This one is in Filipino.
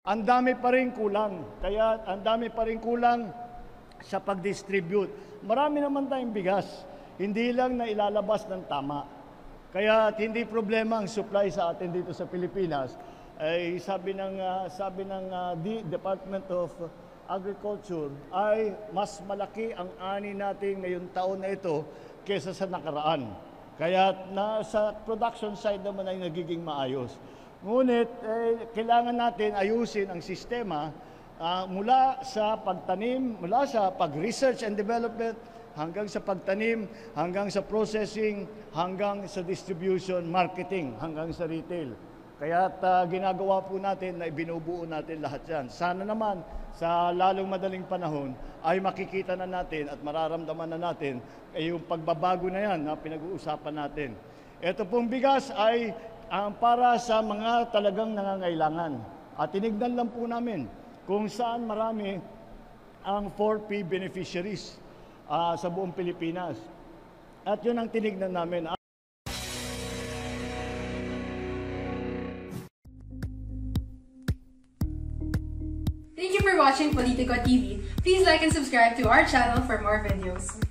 Ang dami pa rin kulang. Kaya ang dami pa rin kulang sa pag-distribute. Marami naman tayong bigas. Hindi lang na ilalabas ng tama. Kaya hindi problema ang supply sa atin dito sa Pilipinas. Ay sabi ng Department of Agriculture ay mas malaki ang ani natin ngayong taon na ito kaysa sa nakaraan. Kaya sa production side naman ay nagiging maayos. Ngunit kailangan natin ayusin ang sistema mula sa pagtanim, mula sa pag-research and development, hanggang sa pagtanim, hanggang sa processing, hanggang sa distribution, marketing, hanggang sa retail. Kaya ginagawa po natin na binubuo natin lahat yan. Sana naman sa lalong madaling panahon ay makikita na natin at mararamdaman na natin yung pagbabago na yan na pinag-uusapan natin. Ito pong bigas ay para sa mga talagang nangangailangan. At tinignan lang po namin kung saan marami ang 4P beneficiaries sa buong Pilipinas. At yun ang tinignan namin. Thank you for watching Politico TV. Please like and subscribe to our channel for more videos.